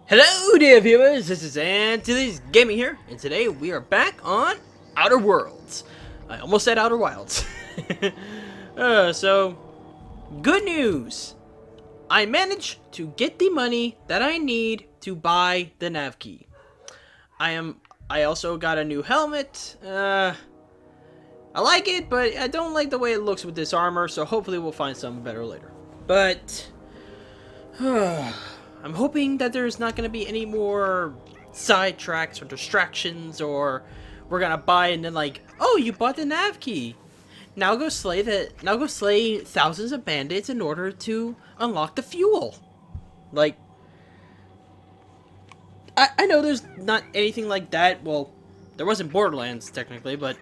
Hello there viewers, this is Antilles Gaming here, and today we are back on Outer Worlds. I almost said Outer Wilds. So, good news! I managed to get the money that I need to buy the nav key. I also got a new helmet. I like it, but I don't like the way it looks with this armor, so hopefully we'll find something better later. But I'm hoping that there's not going to be any more sidetracks or distractions, or we're gonna buy and then like, oh, you bought the nav key. Now go slay thousands of bandits in order to unlock the fuel. Like, I know there's not anything like that. Well, there wasn't Borderlands technically, but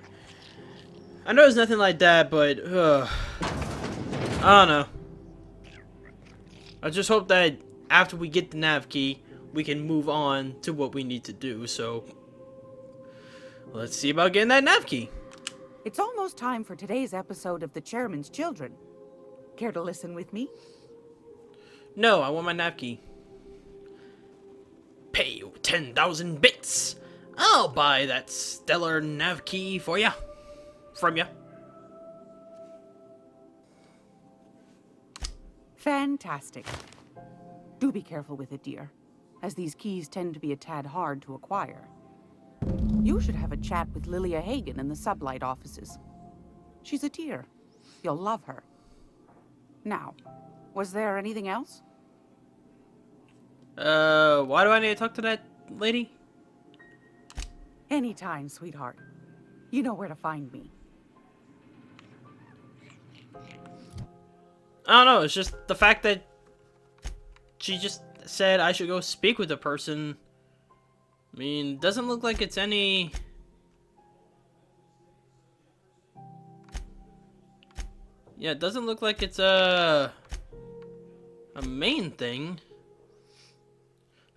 I know there's nothing like that. But I don't know. I just hope that after we get the nav key, we can move on to what we need to do. So let's see about getting that nav key. It's almost time for today's episode of The Chairman's Children. Care to listen with me? No, I want my nav key. Pay you 10,000 bits. I'll buy that stellar nav key for ya. From ya. Fantastic. Do be careful with it, dear, as these keys tend to be a tad hard to acquire. You should have a chat with Lilia Hagen in the Sublight offices. She's a dear. You'll love her. Now, was there anything else? Why do I need to talk to that lady? Anytime, sweetheart. You know where to find me. I don't know, it's just the fact that she just said I should go speak with the person. I mean, doesn't look like it's any... Yeah, it doesn't look like it's a main thing.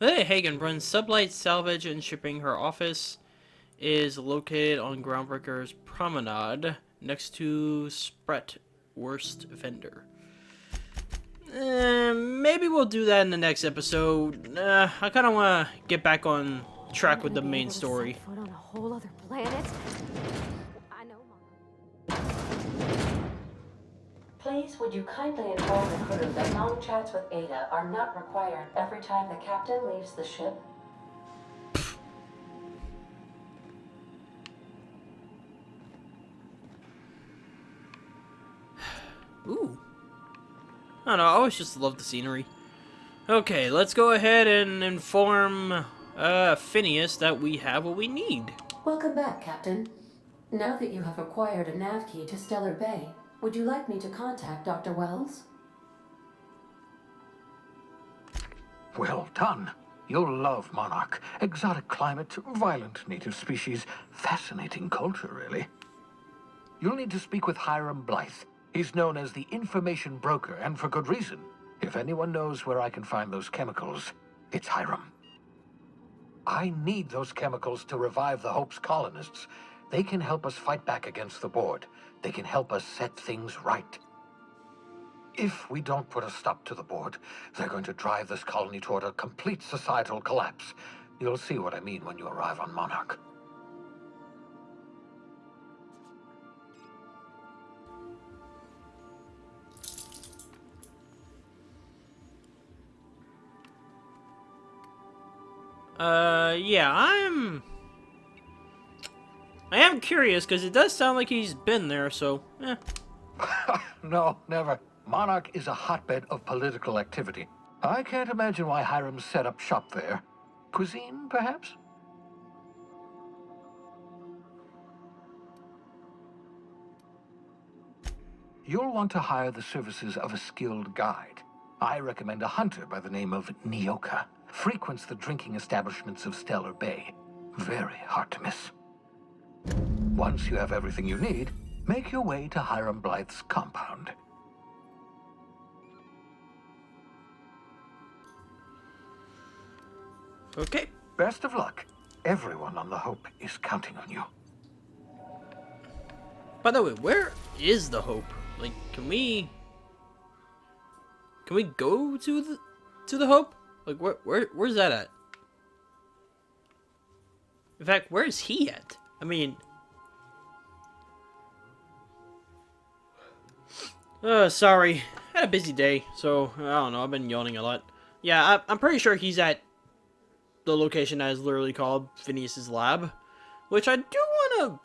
Hey, Hagen runs Sublight Salvage and Shipping. Her office is located on Groundbreaker's Promenade, next to Spret Worst Vendor. Maybe we'll do that in the next episode. I kind of want to get back on track with the main story. Foot on a whole other planet. I know, Mom. Please, would you kindly inform the crew that long chats with Ada are not required every time the captain leaves the ship? Ooh. I don't know, I always just love the scenery. Okay, let's go ahead and inform Phineas that we have what we need. Welcome back, Captain. Now that you have acquired a nav key to Stellar Bay, would you like me to contact Dr. Wells? Well done. You'll love Monarch. Exotic climate, violent native species, fascinating culture, really. You'll need to speak with Hiram Blythe. He's known as the information broker, and for good reason. If anyone knows where I can find those chemicals, it's Hiram. I need those chemicals to revive the Hope's colonists. They can help us fight back against the Board. They can help us set things right. If we don't put a stop to the Board, they're going to drive this colony toward a complete societal collapse. You'll see what I mean when you arrive on Monarch. Yeah, I am curious, because it does sound like he's been there, so, eh. No, never. Monarch is a hotbed of political activity. I can't imagine why Hiram set up shop there. Cuisine, perhaps? You'll want to hire the services of a skilled guide. I recommend a hunter by the name of Nyoka. Frequents the drinking establishments of Stellar Bay. Very hard to miss. Once you have everything you need, make your way to Hiram Blythe's compound. Okay. Best of luck. Everyone on the Hope is counting on you. By the way, where is the Hope? Like, can we go to the Hope? Like, where's that at? In fact, where is he at? I mean... sorry. Had a busy day, so I don't know. I've been yawning a lot. Yeah, I'm pretty sure he's at the location that is literally called Phineas's lab, which I do want to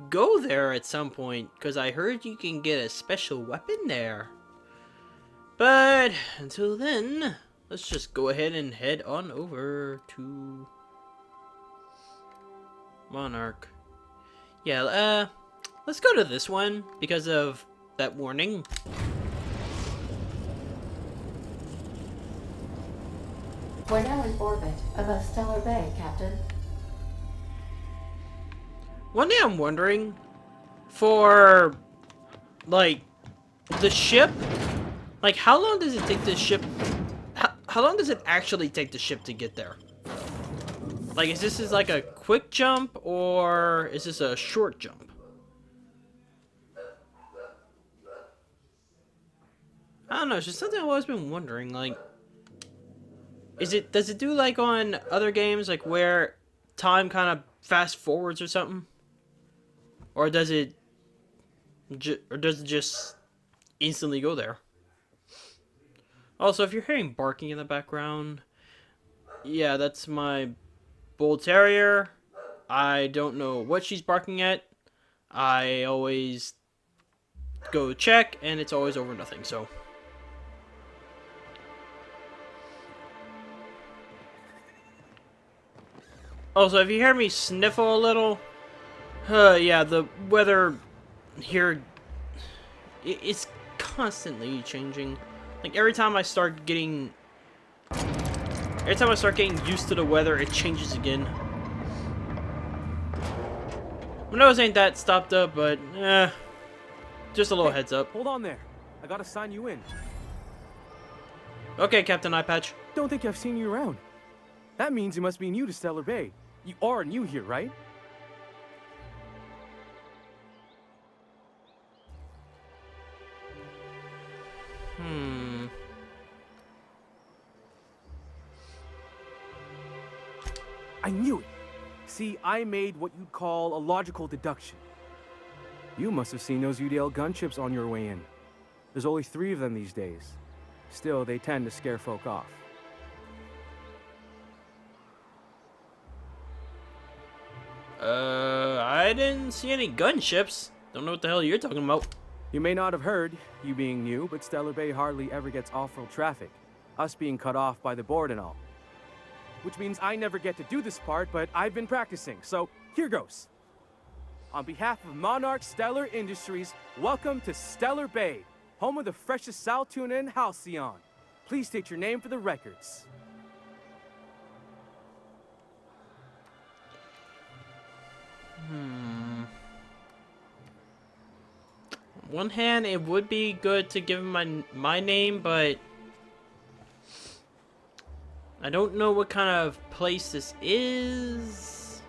go there at some point, because I heard you can get a special weapon there. But until then, let's just go ahead and head on over to Monarch. Yeah, let's go to this one because of that warning. We're now in orbit above Stellar Bay, Captain. One thing I'm wondering, for, like, the ship, like, how long does it take the ship, how long does it actually take the ship to get there? Like, is this like a quick jump, or is this a short jump? I don't know, it's just something I've always been wondering, like, does it do like on other games, like where time kind of fast forwards or something? Or does it just instantly go there? Also, if you're hearing barking in the background, yeah, that's my bull terrier. I don't know what she's barking at. I always go check, and it's always over nothing, so... Also, if you hear me sniffle a little, yeah, the weather here, it's constantly changing. Like, every time I start getting used to the weather, it changes again. My nose ain't that stopped up, but, just a little heads up. Hold on there. I gotta sign you in. Okay, Captain Eyepatch. Don't think I've seen you around. That means you must be new to Stellar Bay. You are new here, right? I knew it. See, I made what you'd call a logical deduction. You must have seen those UDL gunships on your way in. There's only 3 of them these days. Still, they tend to scare folk off. I didn't see any gunships. Don't know what the hell you're talking about. You may not have heard, you being new, but Stellar Bay hardly ever gets off-road traffic. Us being cut off by the board and all. Which means I never get to do this part, but I've been practicing, so here goes. On behalf of Monarch Stellar Industries, welcome to Stellar Bay, home of the freshest sal tuna in Halcyon. Please state your name for the records. On one hand, it would be good to give him my name, but I don't know what kind of place this is.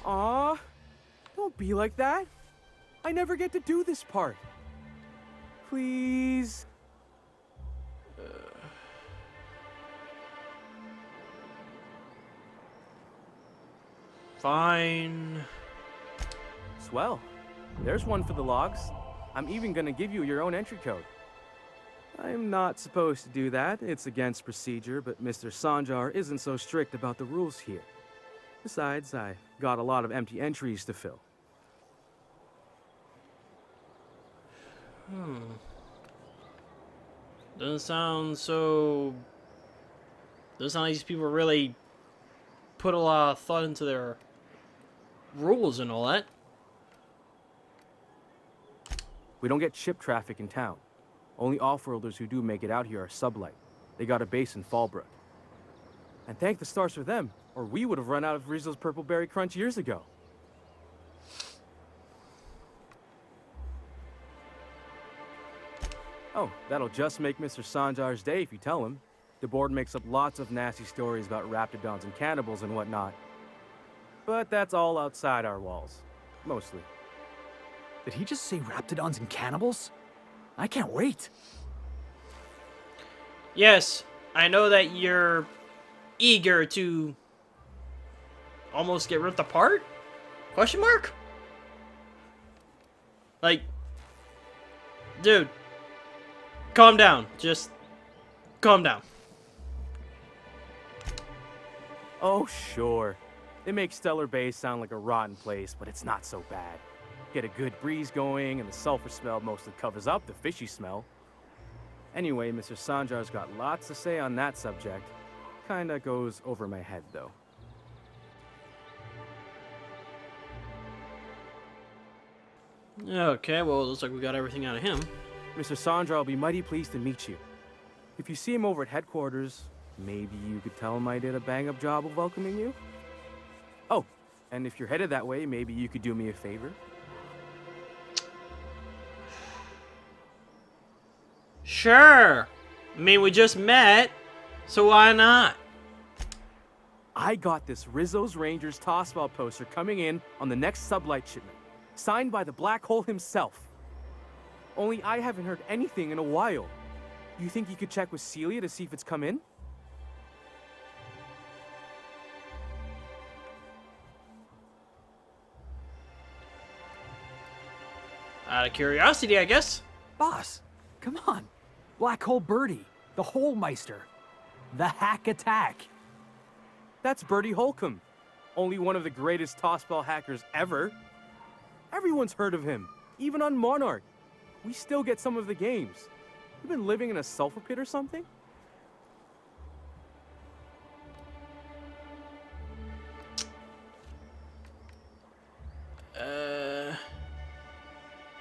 Aw, don't be like that. I never get to do this part. Please. Fine. Swell. There's one for the logs. I'm even gonna give you your own entry code. I'm not supposed to do that. It's against procedure, but Mr. Sanjar isn't so strict about the rules here. Besides, I got a lot of empty entries to fill. Doesn't sound like these people really put a lot of thought into their rules and all that. We don't get ship traffic in town. Only off-worlders who do make it out here are Sublight. They got a base in Fallbrook. And thank the stars for them, or we would have run out of Rizzo's Purple Berry Crunch years ago. Oh, that'll just make Mr. Sanjar's day if you tell him. The board makes up lots of nasty stories about raptidons and cannibals and whatnot. But that's all outside our walls. Mostly. Did he just say raptidons and cannibals? I can't wait. Yes, I know that you're eager to almost get ripped apart? Question mark? Like, dude, calm down. Just calm down. Oh, sure. It makes Stellar Bay sound like a rotten place, but it's not so bad. Get a good breeze going, and the sulfur smell mostly covers up the fishy smell. Anyway, Mr. Sanjar's got lots to say on that subject. Kinda goes over my head, though. Okay, well, it looks like we got everything out of him. Mr. Sanjar will be mighty pleased to meet you. If you see him over at headquarters, maybe you could tell him I did a bang-up job of welcoming you? Oh, and if you're headed that way, maybe you could do me a favor? Sure. I mean, we just met, so why not? I got this Rizzo's Rangers tossball poster coming in on the next sublight shipment, signed by the Black Hole himself. Only I haven't heard anything in a while. You think you could check with Celia to see if it's come in? Out of curiosity, I guess. Boss, come on. Black Hole Birdie, the Hole Meister, the Hack Attack. That's Bertie Holcomb, only one of the greatest tossball hackers ever. Everyone's heard of him, even on Monarch. We still get some of the games. You been living in a sulfur pit or something?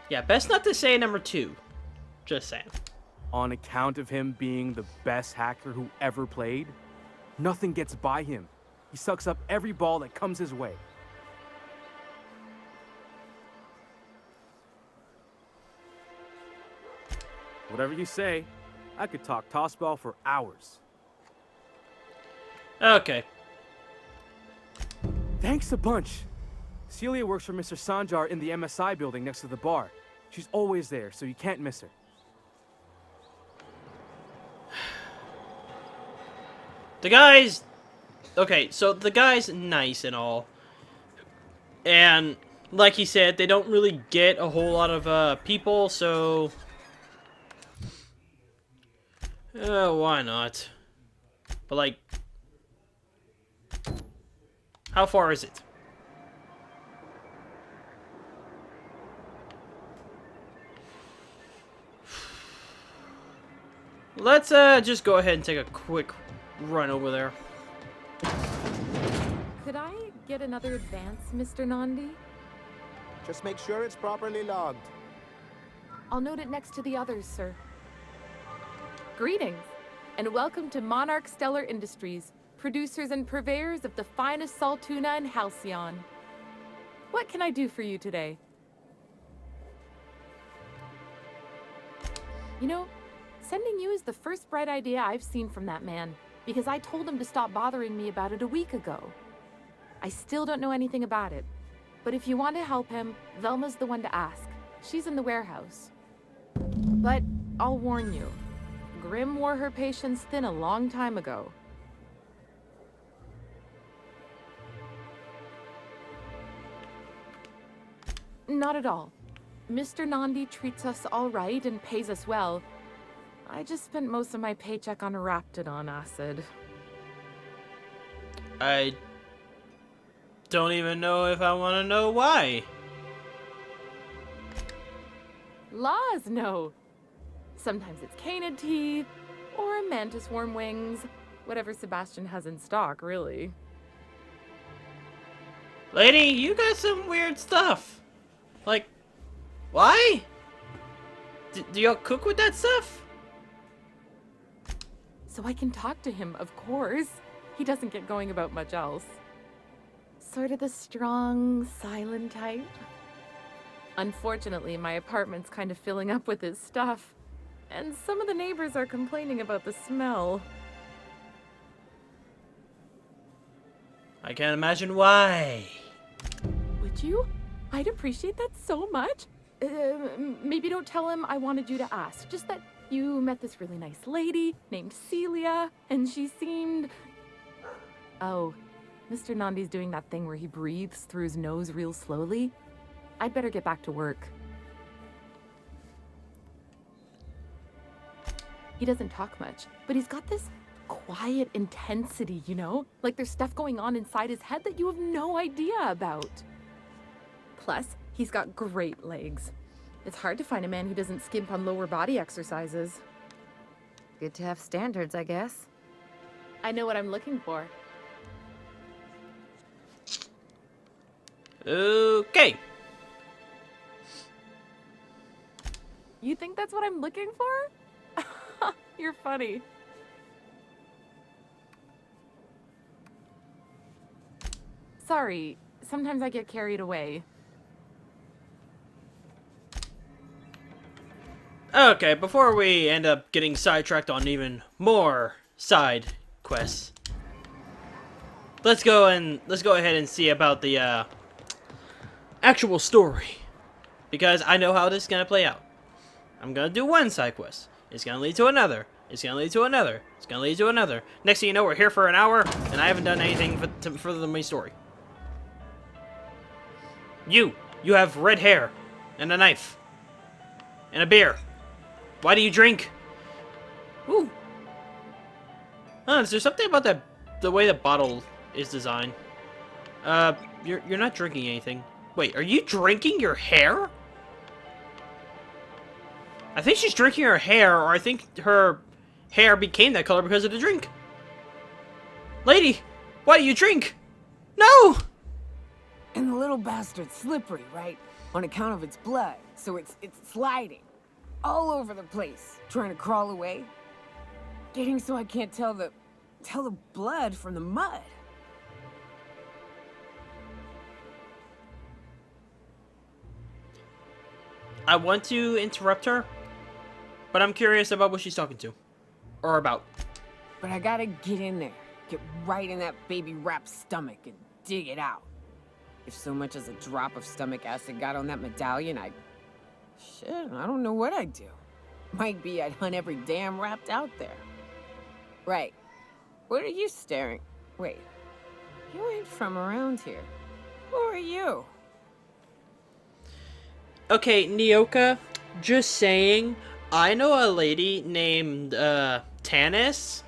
Yeah, best not to say number 2. Just saying. On account of him being the best hacker who ever played, nothing gets by him. He sucks up every ball that comes his way. Whatever you say, I could talk tossball for hours. Okay. Thanks a bunch. Celia works for Mr. Sanjar in the MSI building next to the bar. She's always there, so you can't miss her. The guy's... Okay, so the guy's nice and all. And, like he said, they don't really get a whole lot of people, so... why not? But, like... How far is it? Let's just go ahead and take a quick run over there. Could I get another advance, Mr. Nandi? Just make sure it's properly logged. I'll note it next to the others, sir. Greetings, and welcome to Monarch Stellar Industries, producers and purveyors of the finest salt tuna in Halcyon. What can I do for you today? You know, sending you is the first bright idea I've seen from that man, because I told him to stop bothering me about it a week ago. I still don't know anything about it, but if you want to help him, Velma's the one to ask. She's in the warehouse. But I'll warn you, Grim wore her patience thin a long time ago. Not at all. Mr. Nandi treats us all right and pays us well. I just spent most of my paycheck on Raptidon acid. I don't even know if I want to know why. Laws, no. Sometimes it's canid teeth, or a mantis worm wings. Whatever Sebastian has in stock, really. Lady, you got some weird stuff. Like, why? Do y'all cook with that stuff? So I can talk to him, of course. He doesn't get going about much else. Sort of the strong, silent type. Unfortunately, my apartment's kind of filling up with his stuff. And some of the neighbors are complaining about the smell. I can't imagine why. Would you? I'd appreciate that so much. Maybe don't tell him I wanted you to ask. Just that You met this really nice lady named Celia, and she seemed... Oh, Mr. Nandi's doing that thing where he breathes through his nose real slowly. I'd better get back to work. He doesn't talk much, but he's got this quiet intensity, you know? Like there's stuff going on inside his head that you have no idea about. Plus, he's got great legs. It's hard to find a man who doesn't skimp on lower body exercises. Good to have standards, I guess. I know what I'm looking for. Okay. You think that's what I'm looking for? You're funny. Sorry, sometimes I get carried away. Okay, before we end up getting sidetracked on even more side quests, let's go ahead and see about the actual story, because I know how this is gonna play out. I'm gonna do one side quest. It's gonna lead to another. It's gonna lead to another. It's gonna lead to another. Next thing you know, we're here for an hour, and I haven't done anything to further my story. You have red hair, and a knife, and a beer. Why do you drink? Ooh. Huh, is there something about the way the bottle is designed? You're not drinking anything. Wait, are you drinking your hair? I think she's drinking her hair, or I think her hair became that color because of the drink. Lady, why do you drink? No! And the little bastard's slippery, right? On account of its blood, so it's sliding all over the place, trying to crawl away. Getting so I can't tell the blood from the mud. I want to interrupt her, but I'm curious about what she's talking to. Or about. But I gotta get in there, get right in that baby rap's stomach and dig it out. If so much as a drop of stomach acid got on that medallion, shit, I don't know what I'd do. Might be I'd hunt every damn rapt out there. Right. What are you staring? Wait. You ain't from around here. Who are you? Okay, Nyoka, just saying, I know a lady named, Tanis.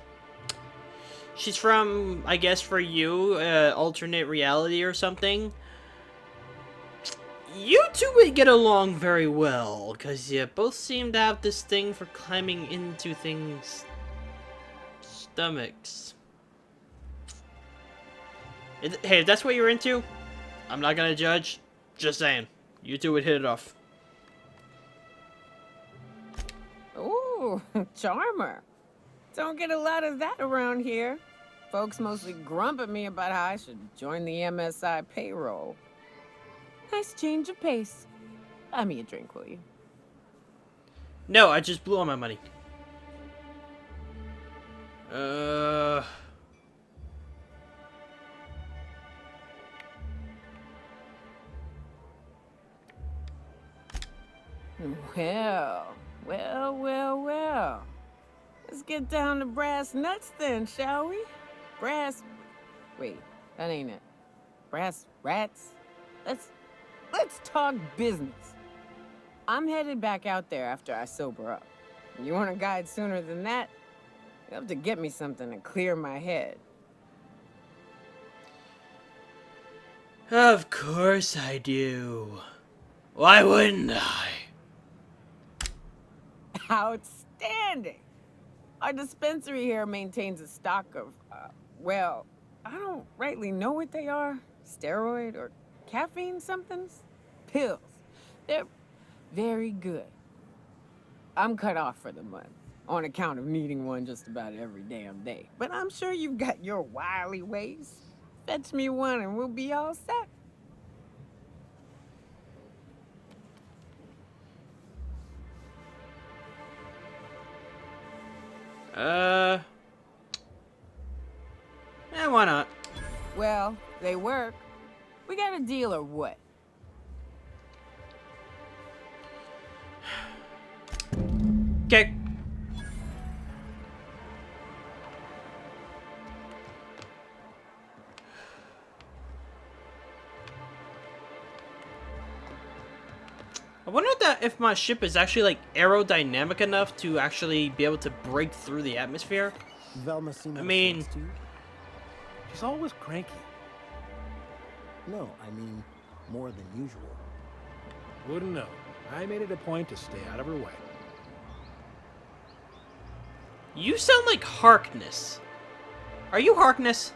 She's from, I guess for you, alternate reality or something. You two would get along very well, because you both seem to have this thing for climbing into things' stomachs. Hey, if that's what you're into, I'm not gonna judge. Just saying. You two would hit it off. Ooh, charmer. Don't get a lot of that around here. Folks mostly grump at me about how I should join the MSI payroll. Nice change of pace. Buy me a drink, will you? No, I just blew all my money. Well. Let's get down to brass nuts then, shall we? Wait, that ain't it. Brass rats? Let's talk business. I'm headed back out there after I sober up. You want a guide sooner than that? You have to get me something to clear my head. Of course I do. Why wouldn't I? Outstanding! Our dispensary here maintains a stock of, well, I don't rightly know what they are. Steroid or caffeine somethings? Pills. They're very good. I'm cut off for the month, on account of needing one just about every damn day. But I'm sure you've got your wily ways. Fetch me one and we'll be all set. Yeah, why not? Well, they work. We got a deal or what? Okay. if my ship is actually like aerodynamic enough to actually be able to break through the atmosphere. Velma seemed I mean, to you? She's always cranky. No, I mean more than usual. Wouldn't know. I made it a point to stay out of her way. you sound like Harkness. Are you Harkness?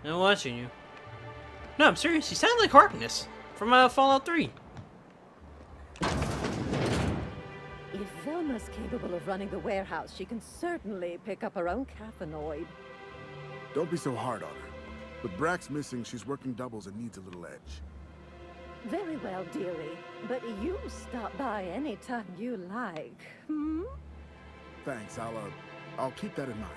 I'm watching you. No, I'm serious. You sound like Harkness from Fallout 3. If Velma's capable of running the warehouse, she can certainly pick up her own caffeinoid. Don't be so hard on her. With Brax missing, she's working doubles and needs a little edge. Very well, dearie. But you stop by anytime you like, hmm? Thanks, I'll keep that in mind.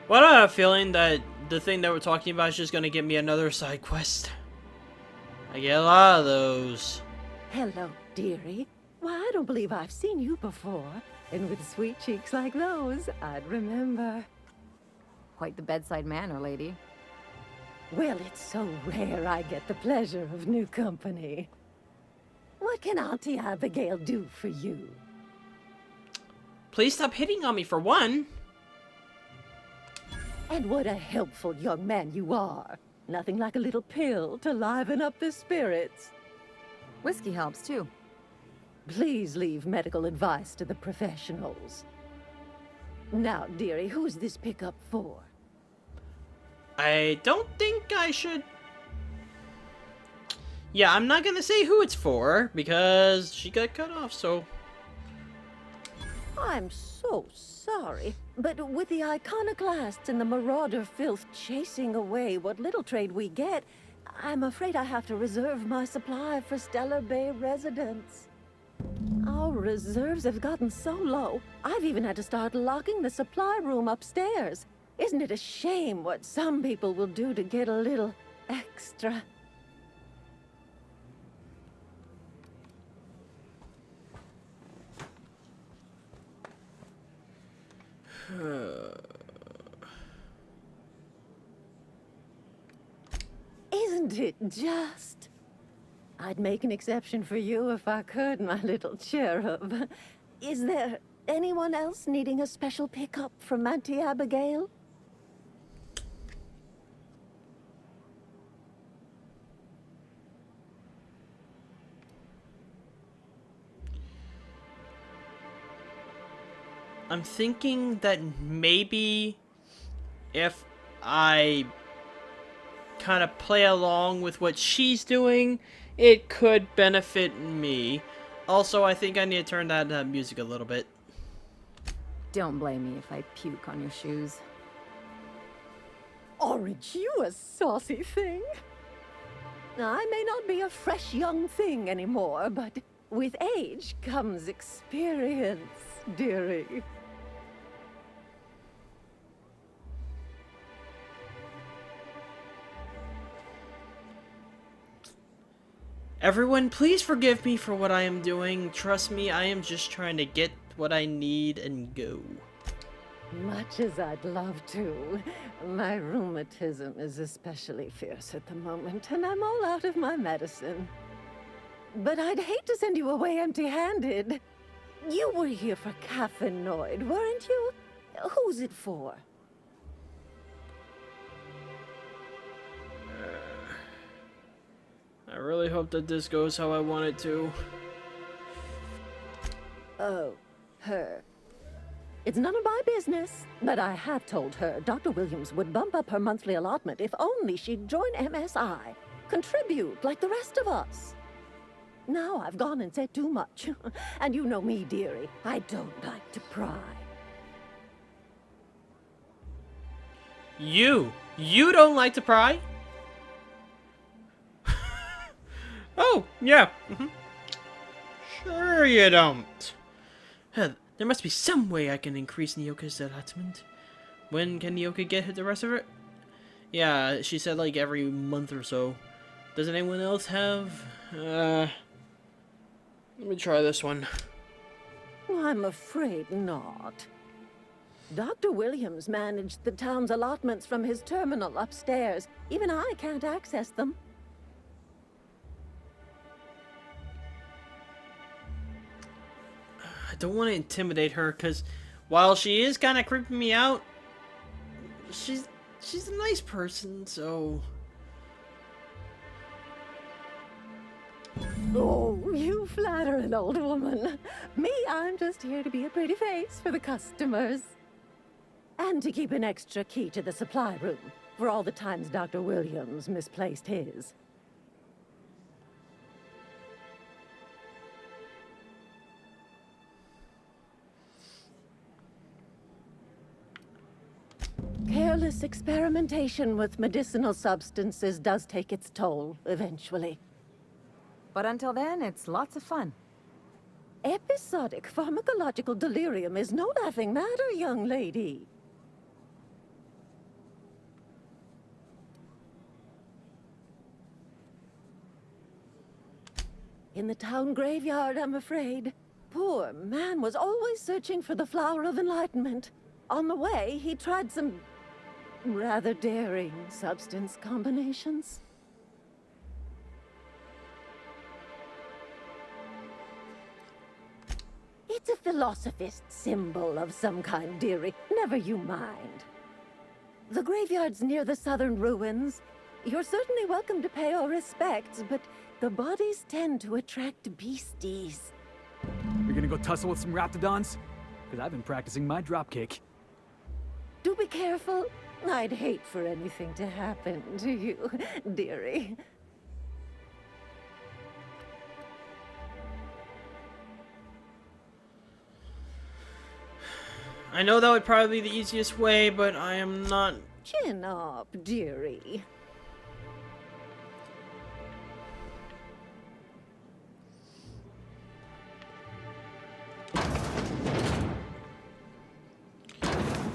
Well, I have a feeling that the thing that we're talking about is just going to get me another side quest. I get a lot of those. Hello, dearie. Why, I don't believe I've seen you before. And with sweet cheeks like those, I'd remember. Quite the bedside manner, lady. Well, it's so rare I get the pleasure of new company. What can Auntie Abigail do for you? Please stop hitting on me for one. And what a helpful young man you are. Nothing like a little pill to liven up the spirits. Whiskey helps, too. Please leave medical advice to the professionals. Now, dearie, who's this pickup for? I don't think I should... Yeah, I'm not gonna say who it's for, because she got cut off, so... I'm so sorry, but with the iconoclasts and the marauder filth chasing away what little trade we get, I'm afraid I have to reserve my supply for Stellar Bay residents. Our reserves have gotten so low, I've even had to start locking the supply room upstairs. Isn't it a shame what some people will do to get a little extra? Isn't it just? I'd make an exception for you if I could, my little cherub. Is there anyone else needing a special pickup from Auntie Abigail? I'm thinking that maybe if I kind of play along with what she's doing, it could benefit me. Also, I think I need to turn that music a little bit. Don't blame me if I puke on your shoes. Aren't you a saucy thing? I may not be a fresh young thing anymore, but with age comes experience, dearie. Everyone, please forgive me for what I am doing. Trust me, I am just trying to get what I need and go. Much as I'd love to, my rheumatism is especially fierce at the moment, and I'm all out of my medicine. But I'd hate to send you away empty-handed. You were here for caffeinoid, weren't you? Who's it for? I really hope that this goes how I want it to. Oh, her. It's none of my business, but I have told her Dr. Williams would bump up her monthly allotment if only she'd join MSI. Contribute like the rest of us. Now I've gone and said too much. And you know me, dearie. I don't like to pry. You don't like to pry? Oh, yeah. Sure you don't. There must be some way I can increase Nyoka's allotment. When can Nyoka get the rest of it? Yeah, she said like every month or so. Does anyone else have? Let me try this one. I'm afraid not. Dr. Williams managed the town's allotments from his terminal upstairs. Even I can't access them. I don't want to intimidate her, because while she is kind of creeping me out, she's a nice person, so... Oh, you flatter an old woman. Me, I'm just here to be a pretty face for the customers. And to keep an extra key to the supply room, for all the times Dr. Williams misplaced his. Careless experimentation with medicinal substances does take its toll, eventually. But until then, it's lots of fun. Episodic pharmacological delirium is no laughing matter, young lady. In the town graveyard, I'm afraid. Poor man was always searching for the flower of enlightenment. On the way, he tried some rather daring substance combinations. It's a philosophist symbol of some kind, dearie. Never you mind. The graveyard's near the southern ruins. You're certainly welcome to pay our respects, but the bodies tend to attract beasties. You're gonna go tussle with some raptidons? Because I've been practicing my dropkick. Do be careful. I'd hate for anything to happen to you, dearie. I know that would probably be the easiest way, but I am not... Chin up, dearie.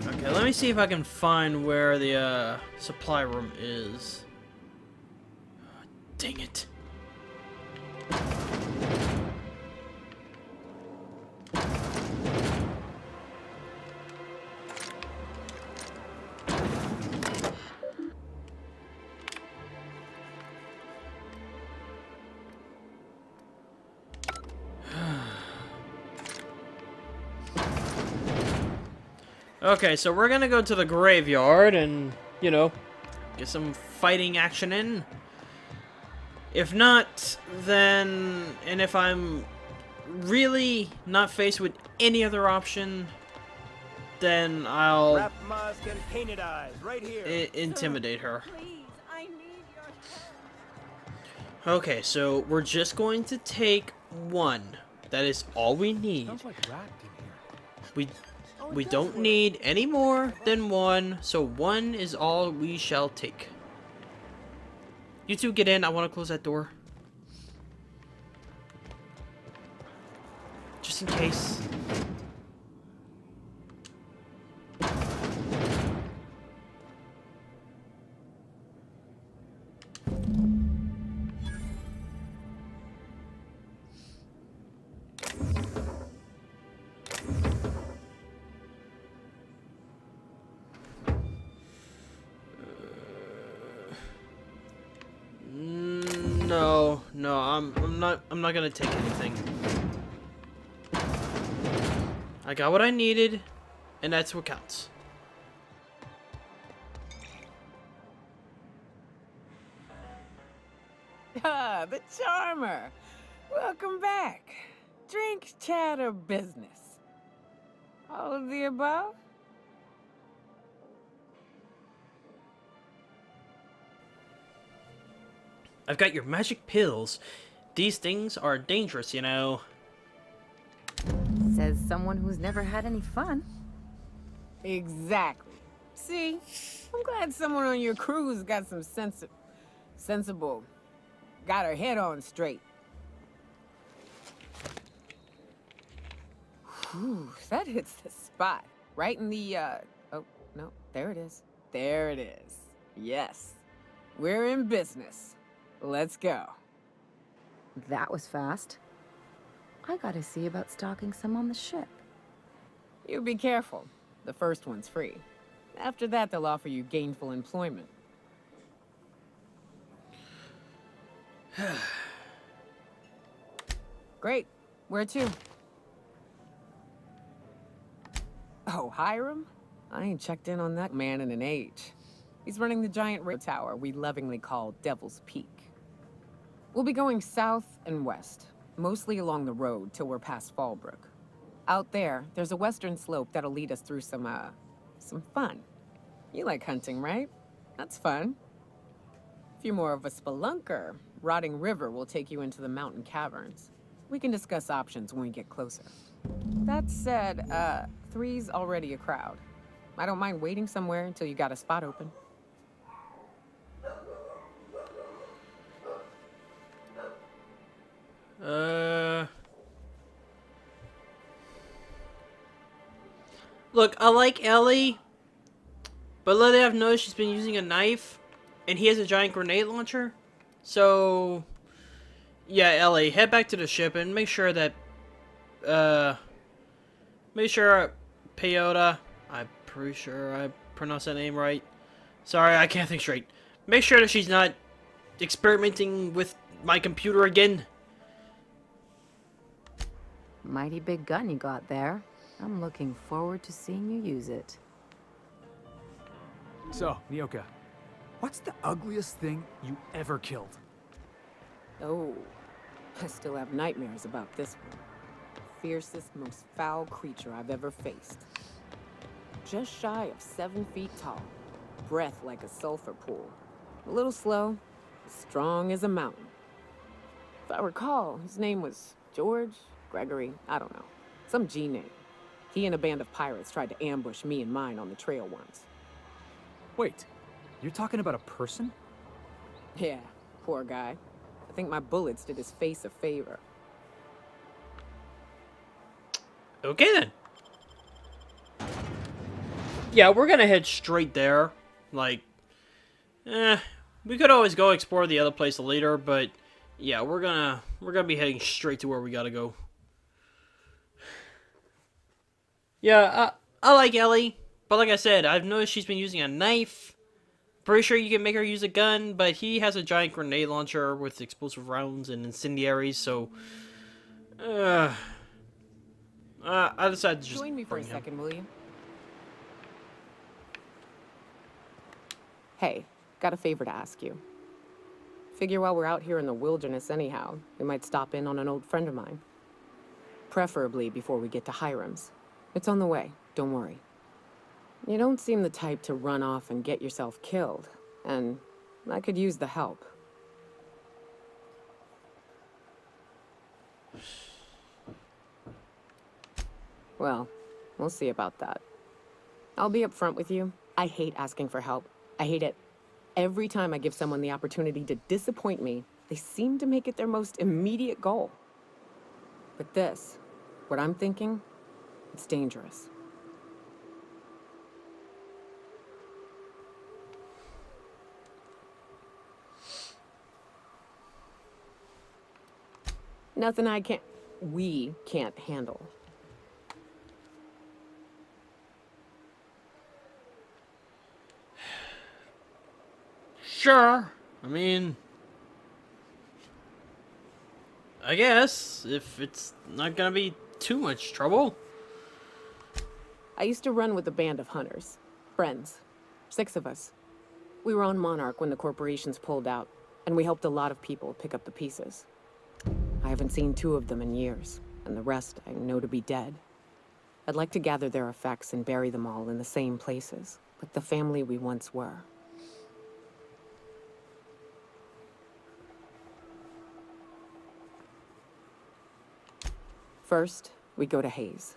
Okay, let me see if I can find where the supply room is. Dang it. Okay, so we're gonna go to the graveyard and, you know, get some fighting action in. If not, then, and if I'm really not faced with any other option, then I'll Wrap mask and painted eyes right here. Intimidate her. Please, I need your help. Okay, so we're just going to take one. That is all we need. Sounds like wrapped in here. We don't need any more than one, so one is all we shall take. You two get in. I want to close that door. Just in case. No, I'm not gonna take anything. I got what I needed, and that's what counts. Ah, the charmer. Welcome back. Drink, chat, or business? All of the above? I've got your magic pills. These things are dangerous, you know. Says someone who's never had any fun. Exactly. See, I'm glad someone on your crew's got some sensible, got her head on straight. Whew, that hits the spot. Right in the, oh, no, there it is. There it is. Yes. We're in business. Let's go. That was fast. I gotta see about stocking some on the ship. You be careful. The first one's free. After that, they'll offer you gainful employment. Great. Where to? Oh, Hiram? I ain't checked in on that man in an age. He's running the giant radio tower we lovingly call Devil's Peak. We'll be going south and west, mostly along the road till we're past Fallbrook. Out there, there's a western slope that'll lead us through some fun. You like hunting, right? That's fun. If you're more of a spelunker, Rotting River will take you into the mountain caverns. We can discuss options when we get closer. That said, 3's already a crowd. I don't mind waiting somewhere until you got a spot open. Look, I like Ellie, but let have noticed she's been using a knife, and he has a giant grenade launcher. So, yeah, Ellie, head back to the ship and make sure that, Peyote, I'm pretty sure I pronounced that name right. Sorry, I can't think straight. Make sure that she's not experimenting with my computer again. Mighty big gun you got there. I'm looking forward to seeing you use it. So, Nyoka, what's the ugliest thing you ever killed? Oh, I still have nightmares about this one. The fiercest, most foul creature I've ever faced. Just shy of 7 feet tall. Breath like a sulfur pool. A little slow, as strong as a mountain. If I recall, his name was George, Gregory, I don't know. Some G name. He and a band of pirates tried to ambush me and mine on the trail once. Wait, you're talking about a person? Yeah, poor guy. I think my bullets did his face a favor. Okay then. Yeah, we're gonna head straight there. Like, we could always go explore the other place later, but yeah, we're gonna be heading straight to where we gotta go. Yeah, I like Ellie, but like I said, I've noticed she's been using a knife. Pretty sure you can make her use a gun, but he has a giant grenade launcher with explosive rounds and incendiaries, so I decided to just join me for a bring him. second, will you? Hey, got a favor to ask you. Figure while we're out here in the wilderness anyhow, we might stop in on an old friend of mine. Preferably before we get to Hiram's. It's on the way, don't worry. You don't seem the type to run off and get yourself killed, and I could use the help. Well, we'll see about that. I'll be upfront with you. I hate asking for help. I hate it. Every time I give someone the opportunity to disappoint me, they seem to make it their most immediate goal. But this, what I'm thinking, it's dangerous. Nothing we can't handle. Sure. I mean, I guess, if it's not gonna be too much trouble. I used to run with a band of hunters. Friends. 6 of us. We were on Monarch when the corporations pulled out, and we helped a lot of people pick up the pieces. I haven't seen 2 of them in years, and the rest I know to be dead. I'd like to gather their effects and bury them all in the same places, like the family we once were. First, we go to Hayes.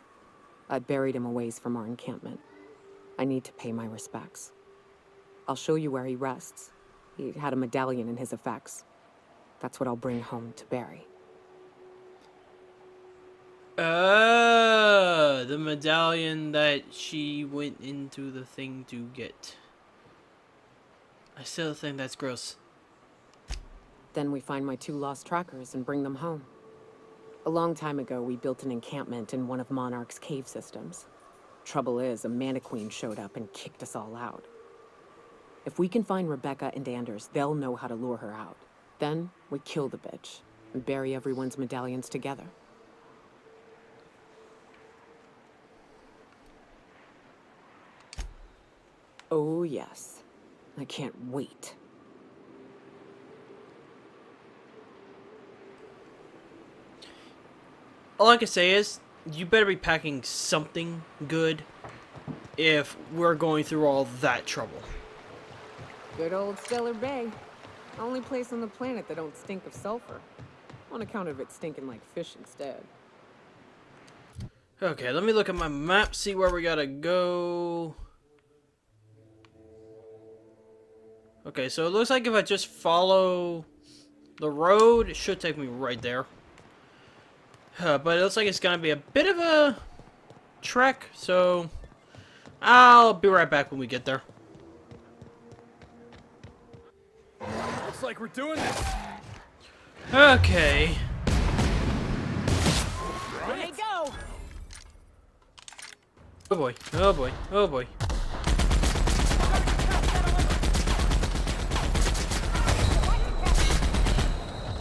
I buried him a ways from our encampment. I need to pay my respects. I'll show you where he rests. He had a medallion in his effects. That's what I'll bring home to Barry. The medallion that she went into the thing to get. I still think that's gross. Then we find my 2 lost trackers and bring them home. A long time ago, we built an encampment in one of Monarch's cave systems. Trouble is, a mannequin showed up and kicked us all out. If we can find Rebecca and Anders, they'll know how to lure her out. Then we kill the bitch and bury everyone's medallions together. Oh, yes. I can't wait. All I can say is, you better be packing something good if we're going through all that trouble. Good old Stellar Bay. Only place on the planet that don't stink of sulfur. On account of it stinking like fish instead. Okay, let me look at my map, see where we gotta go. Okay, so it looks like if I just follow the road, it should take me right there. But it looks like it's gonna be a bit of a trek, so I'll be right back when we get there. Looks like we're doing this. Okay. There they go! Oh boy, oh boy, oh boy.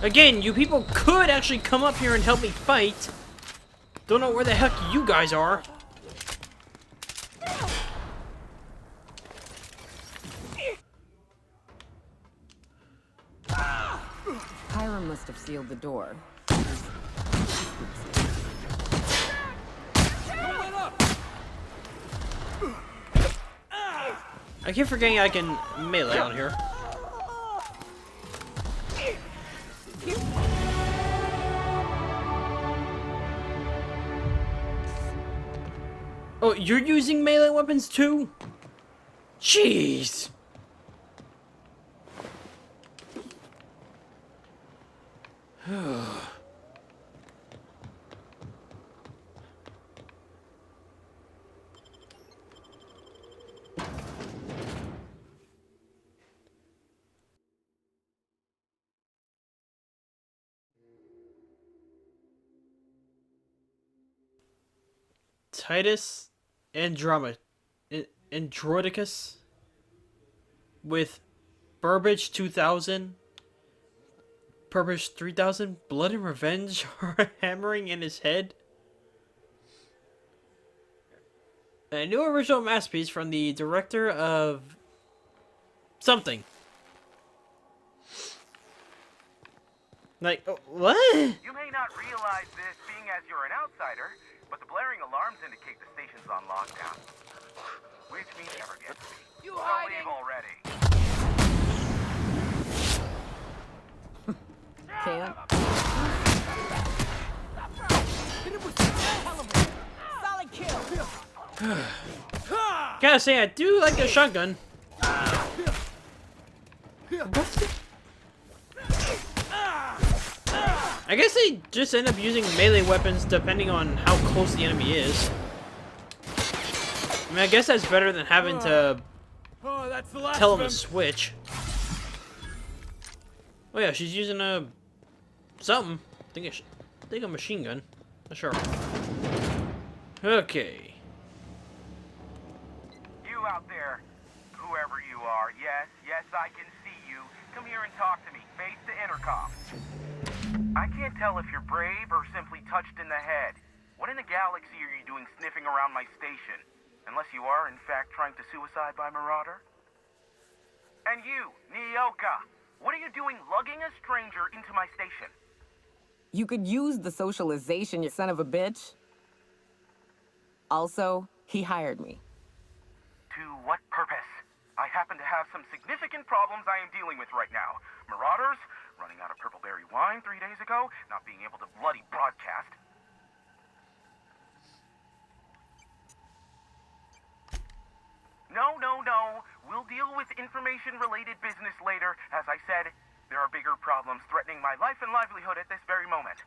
Again, you people could actually come up here and help me fight. Don't know where the heck you guys are. Hiram must have sealed the door. I keep forgetting I can melee on here. Oh, you're using melee weapons too? Jeez! Titus Andronicus with Burbage 2000, Burbage 3000, Blood and Revenge are hammering in his head. A new original masterpiece from the director of something. Like, what? You may not realize this being as you're an outsider, but the blaring alarms indicate the station's on lockdown. Which means never gets me. You hiding? Leave already. Can't. Solid kill. Gotta say, I do like the shotgun. I guess they just end up using melee weapons depending on how close the enemy is. I mean, I guess that's better than having to tell them to switch. Oh yeah, she's using a something. I think a machine gun. Not sure. Okay. You out there, whoever you are, yes, I can see you. Come here and talk to me, face the intercom. I can't tell if you're brave or simply touched in the head. What in the galaxy are you doing sniffing around my station? Unless you are, in fact, trying to suicide by Marauder? And you, Nyoka, what are you doing lugging a stranger into my station? You could use the socialization, you son of a bitch. Also, he hired me. To what purpose? I happen to have some significant problems I am dealing with right now. Marauders, running out of purple-berry wine 3 days ago, not being able to bloody broadcast. No. We'll deal with information-related business later. As I said, there are bigger problems threatening my life and livelihood at this very moment.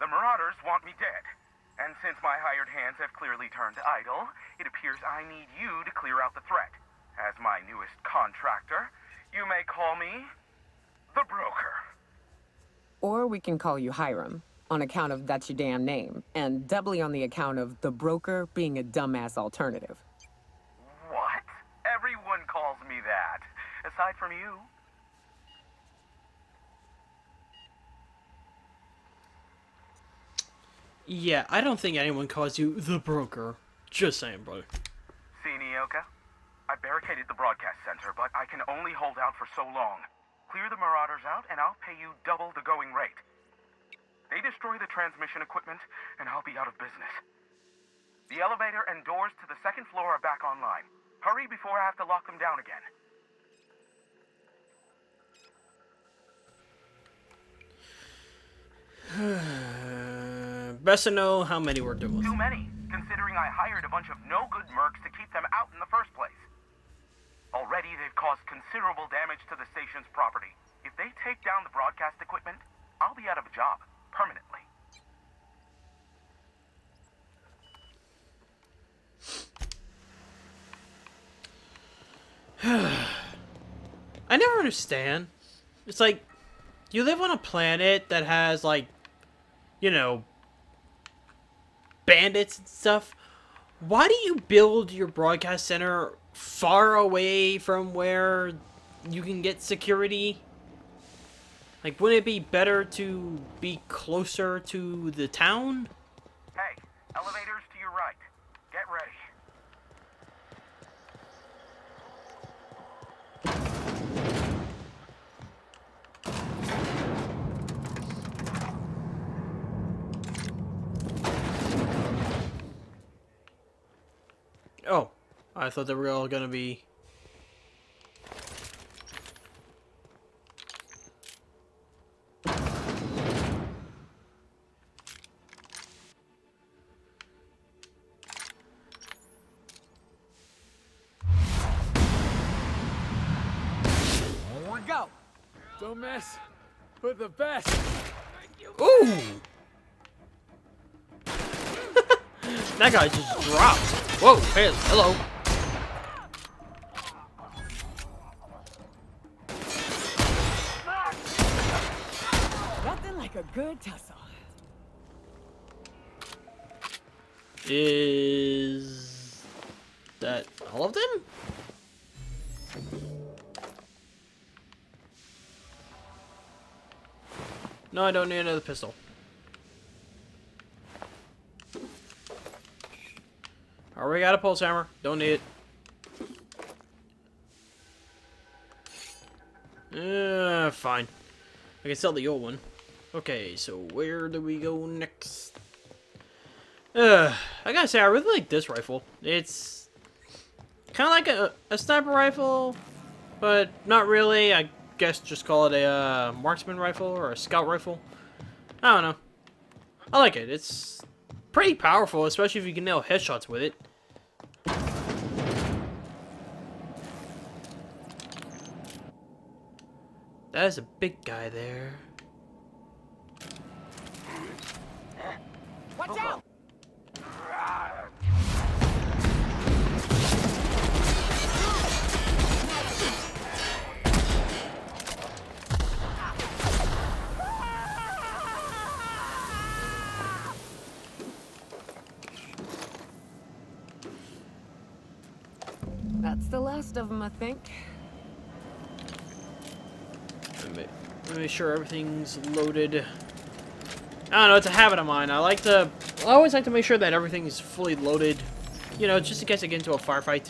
The Marauders want me dead. And since my hired hands have clearly turned idle, it appears I need you to clear out the threat. As my newest contractor, you may call me the broker. Or we can call you Hiram. on account of that's your damn name, and doubly on the account of the broker being a dumbass alternative. What? Everyone calls me that. Aside from you. Yeah, I don't think anyone calls you the broker. Just saying, brother. See, Nyoka? I barricaded the broadcast center, but I can only hold out for so long. Clear the Marauders out, and I'll pay you double the going rate. They destroy the transmission equipment, and I'll be out of business. The elevator and doors to the second floor are back online. Hurry before I have to lock them down again. Best to know how many we're doing. Too many, considering I hired a bunch of no-good mercs to keep them out in the first place. Already, they've caused considerable damage to the station's property. If they take down the broadcast equipment, I'll be out of a job, permanently. I never understand. It's like, you live on a planet that has, like, you know, bandits and stuff. Why do you build your broadcast center far away from where you can get security? Like, wouldn't it be better to be closer to the town? Hey, elevators to your right. Get ready. Oh, I thought they were all gonna be... Go! Don't mess with the best. Ooh! That guy just dropped. Whoa, hey, hello. Nothing like a good tussle. Is that all of them? No, I don't need another pistol. Already got a pulse hammer. Don't need it. Fine. I can sell the old one. Okay, so where do we go next? I gotta say, I really like this rifle. It's kind of like a sniper rifle, but not really. I guess just call it a marksman rifle or a scout rifle. I don't know. I like it. It's pretty powerful, especially if you can nail headshots with it. That is a big guy there. Watch out! That's the last of them, I think. Make sure everything's loaded. I don't know, it's a habit of mine. I always like to make sure that everything's fully loaded. You know, just in case I get into a firefight.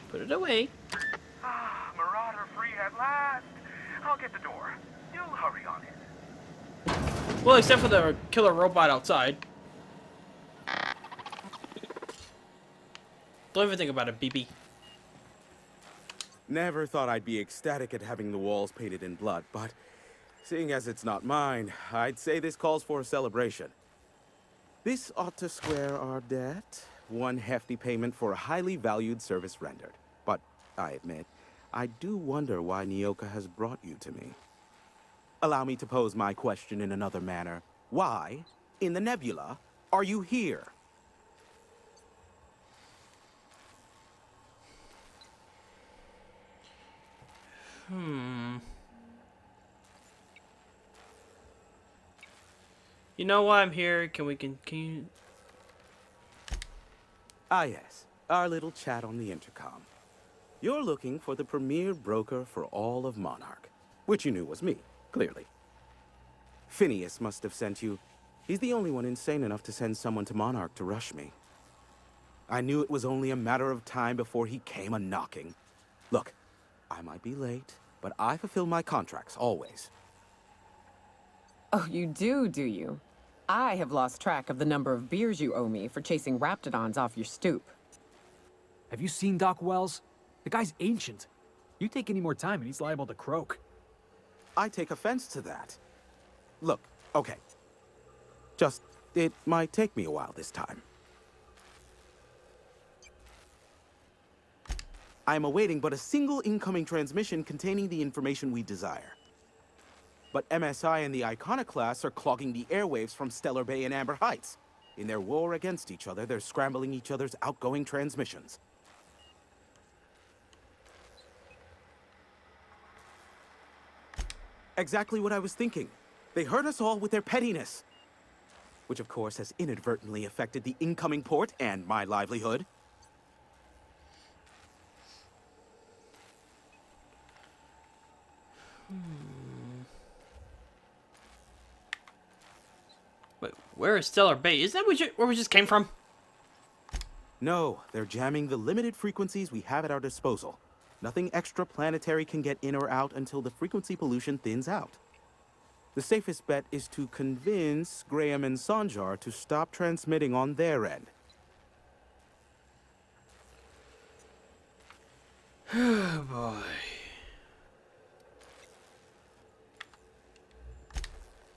Put it away. Ah, Marauder free at last. I'll get the door. You'll hurry on it. Well, except for the killer robot outside. Don't even think about it, BB. Never thought I'd be ecstatic at having the walls painted in blood, but seeing as it's not mine, I'd say this calls for a celebration. This ought to square our debt. One hefty payment for a highly valued service rendered. But I admit, I do wonder why Nyoka has brought you to me. Allow me to pose my question in another manner. Why, in the nebula, are you here? You know why I'm here? Can you... Ah, yes. Our little chat on the intercom. You're looking for the premier broker for all of Monarch, which you knew was me, clearly. Phineas must have sent you. He's the only one insane enough to send someone to Monarch to rush me. I knew it was only a matter of time before he came a-knocking. Look, I might be late, but I fulfill my contracts, always. Oh, you do you? I have lost track of the number of beers you owe me for chasing raptidons off your stoop. Have you seen Doc Wells? The guy's ancient. You take any more time and he's liable to croak. I take offense to that. Look, okay. Just, it might take me a while this time. I am awaiting but a single incoming transmission containing the information we desire. But MSI and the Iconoclasts are clogging the airwaves from Stellar Bay and Amber Heights. In their war against each other, they're scrambling each other's outgoing transmissions. Exactly what I was thinking. They hurt us all with their pettiness. Which, of course, has inadvertently affected the incoming port and my livelihood. Wait, where is Stellar Bay? Isn't that where we just came from? No, they're jamming the limited frequencies we have at our disposal. Nothing extraplanetary can get in or out until the frequency pollution thins out. The safest bet is to convince Graham and Sanjar to stop transmitting on their end. Oh boy.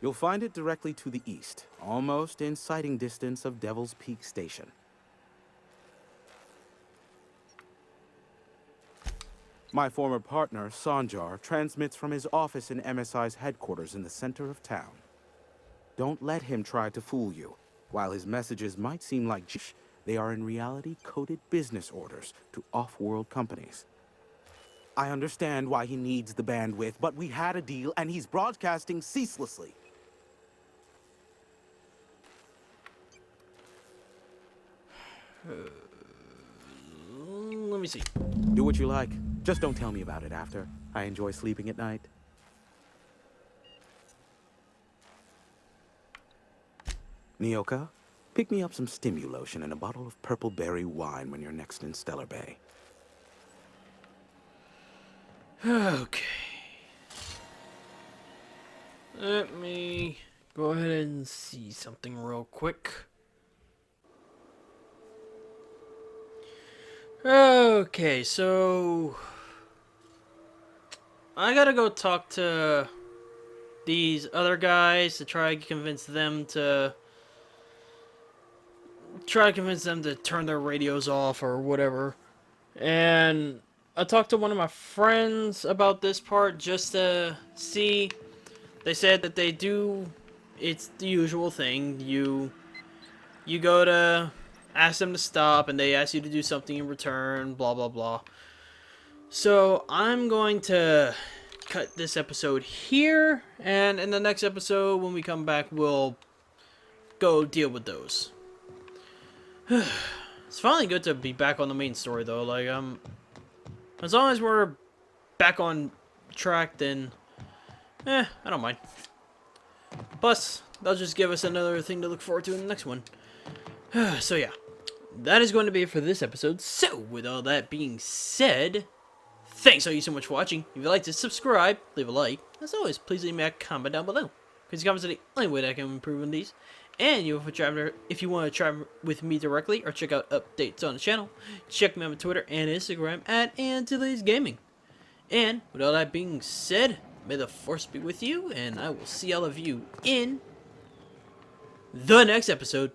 You'll find it directly to the east, almost in sighting distance of Devil's Peak Station. My former partner, Sanjar, transmits from his office in MSI's headquarters in the center of town. Don't let him try to fool you. While his messages might seem like gish, they are in reality coded business orders to off-world companies. I understand why he needs the bandwidth, but we had a deal and he's broadcasting ceaselessly. Let me see. Do what you like. Just don't tell me about it after. I enjoy sleeping at night. Nyoka, pick me up some Stimulotion and a bottle of purple berry wine when you're next in Stellar Bay. Okay. Let me go ahead and see something real quick. Okay, so I gotta go talk to these other guys to try to convince them to turn their radios off or whatever. And I talked to one of my friends about this part just to see. They said that they do, it's the usual thing. You go to ask them to stop and they ask you to do something in return, blah blah blah. So I'm going to cut this episode here, and in the next episode when we come back we'll go deal with those. It's finally good to be back on the main story though. Like as long as we're back on track, then I don't mind. Plus they'll just give us another thing to look forward to in the next one. So yeah, that is going to be it for this episode. So with all that being said, thanks all you so much for watching. If you'd like to subscribe, leave a like. As always, please leave me a comment down below, because comments are the only way that I can improve on these. And if you want to try with me directly or check out updates on the channel, check me out on Twitter and Instagram at AntilesGaming. And with all that being said, may the force be with you, and I will see all of you in the next episode.